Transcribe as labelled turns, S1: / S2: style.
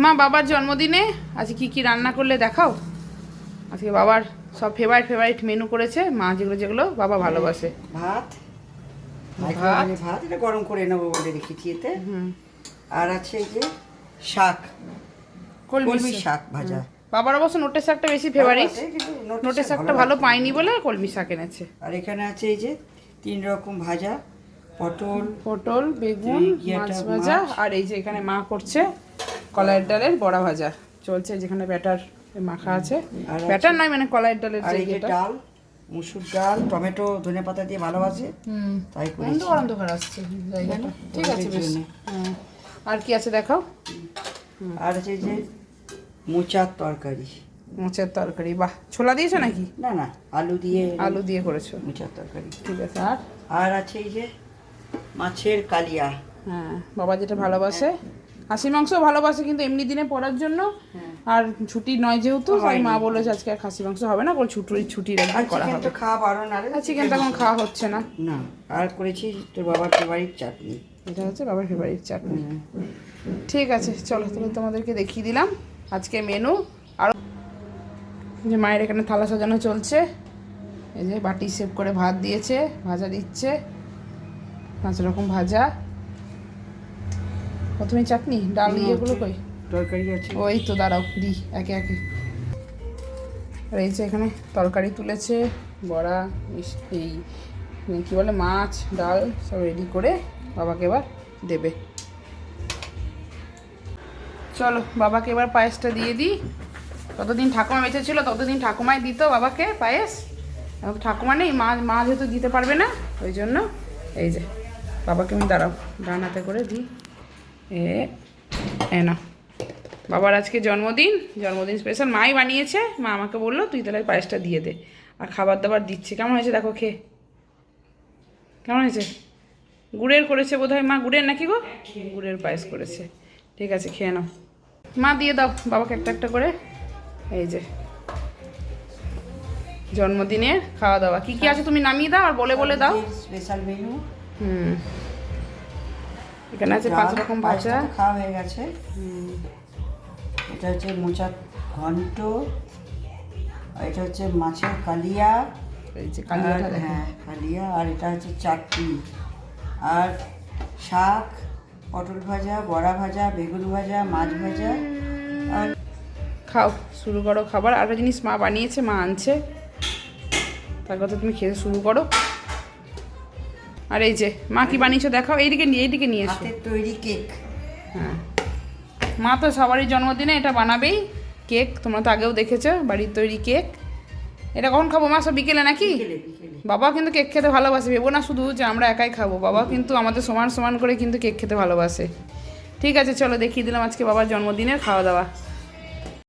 S1: মা বাবার জন্মদিনে আজকে কি কি রান্না করলে দেখাও। আজকে বাবার সব ফেভারিট মেনু করেছে মা, যেগুলো যেগুলো বাবা ভালোবাসে।
S2: ভাত
S1: ভাত
S2: ভাত এটা গরম করে নেবো বলে রেখেছি এতে।
S1: হুম,
S2: আর আছে এই যে শাক, কলমি শাক ভাজা।
S1: বাবার অবশ্য নোটের শাকটা বেশি ফেভারিট,
S2: আছে, কিন্তু
S1: নোটের শাকটা ভালো পাইনি বলে কলমি শাক এনেছে।
S2: আর এখানে আছে এই যে 3 রকম ভাজা,
S1: পটল, বেগুন,
S2: ইয়েটা
S1: মাছ ভাজা,
S2: মাছ।
S1: আর এই যে এখানে মা করছে কলাইয়ের ডালের বড়া ভাজা চলছে, যেখানে ব্যাটার মাখা আছে।
S2: আর আছে-
S1: ব্যাটার নয়, মানে কলাইয়ের ডালের
S2: আর
S1: যে
S2: এই যে
S1: যেটা।
S2: ডাল, মুসুর ডাল, টমেটো, ধনেপাতা দিয়ে ভালোবাসে, তাই করেছি।
S1: অন্ধকার আসছে জায়গাটা, ঠিক আছে বেশ।
S2: জন্য।
S1: হ্যাঁ, আর কি আছে দেখাও।
S2: আর আছে এই যে মোচার তরকারি।
S1: মোচের তরকারি, বাহ, ছোলা দিয়েছো নাকি?
S2: না না, আলু দিয়ে
S1: আলু দিয়ে করেছো,
S2: মোচার তরকারি।
S1: ঠিক আছে। আর
S2: আর আছে এই যে মাছের কালিয়া।
S1: হ্যাঁ, বাবা যেটা ভালোবাসে। খাসি মাংস ভালোবাসে, কিন্তু এমনি দিনে পড়ার জন্য আর ছুটি নয় যেহেতু, তাই মা বলেছে আজকে আর খাসি মাংস হবে না, ছুটির
S2: আর
S1: একদিন করা
S2: চিকেন
S1: হবে।
S2: তো খাওয়া বারণ, আর
S1: আর চিকেনটা এখন খাওয়া হচ্ছে না।
S2: না। আর করেছি তোর বাবার ফেভারিট চাটনি।
S1: এটা হচ্ছে বাবার ফেভারিট চাটনি। ঠিক আছে, চলো তাহলে তোমাদেরকে দেখিয়ে দিলাম আজকে মেনু। আর যে মায়ের এখানে থালা সাজানো চলছে, এই যে বাটি সেভ করে ভাত দিয়েছে, ভাজা দিচ্ছে, 5 রকম ভাজা, প্রথমে চাটনি, ডাল ইয়েগুলো কই,
S2: তরকারি আছে।
S1: ওই তো দাঁড়াও দিই একে একে। আর এই যে এখানে তরকারি তুলেছে, বড়া, এই কী বলে, মাছ, ডাল সব রেডি করে বাবাকে এবার দেবে। চলো বাবাকে এবার পায়েসটা দিয়ে দিই। ততদিন ঠাকুমা বেঁচে ছিল, ততদিন ঠাকুমাই দিত বাবাকে পায়েস। এখন তো ঠাকুমা নেই, মা যেহেতু দিতে পারবে না, ওই জন্য এই যে বাবাকে আমি দাঁড়াও ডান হাতে করে দিই। না, বাবার আজকে জন্মদিন স্পেশাল মাই বানিয়েছে। মা আমাকে বললো তুই তাহলে পায়েসটা দিয়ে দে, আর খাবার দাবার দিচ্ছে। কেমন হয়েছে দেখো খেয়ে, কেমন হয়েছে? গুড়ের করেছে বোধহয় মা, গুড়ের নাকি গো? গুড়ের পায়েস করেছে। ঠিক আছে, খেয়ে নাও। মা দিয়ে দাও বাবাকে একটা একটা করে। এই যে জন্মদিনের খাওয়া দাওয়া কি কি আছে তুমি নামিয়ে দাও আর বলে দাও।
S2: Special menu.
S1: এখানে আছে 5 রকম ভাজা।
S2: খাওয়া হয়ে গেছে। এটা হচ্ছে মোচার ঘন্ট, আর এটা হচ্ছে মাছের কালিয়া।
S1: এই যে কালিয়াটা দেখো।
S2: হ্যাঁ কালিয়া। আর এটা হচ্ছে চাটনি, আর শাক, পটল ভাজা, বড়া ভাজা, বেগুন ভাজা, মাছ ভাজা। আর
S1: খাও, শুরু করো খাবার। আরেকটা জিনিস মা বানিয়েছে, মা আনছে, তার কথা তুমি খেতে শুরু করো। আর এই যে মা কি বানিয়েছো দেখাও, এইদিকে নিয়ে এসো।
S2: হাতের তৈরি কেক।
S1: হ্যাঁ, মা তো সবারই জন্মদিনে এটা বানাবেই, কেক। তোমরা তো আগেও দেখেছো বাড়ির তৈরি কেক। এটা কখন খাবো মা? সব বিকেলে নাকি?
S2: বিকেলে।
S1: বাবা কিন্তু কেক খেতে ভালোবাসে, ভেবো না শুধু যে আমরা একাই খাবো, বাবা কিন্তু আমাদের সমান করে কিন্তু কেক খেতে ভালোবাসে। ঠিক আছে, চলো দেখিয়ে দিলাম আজকে বাবার জন্মদিনের খাওয়া দাওয়া।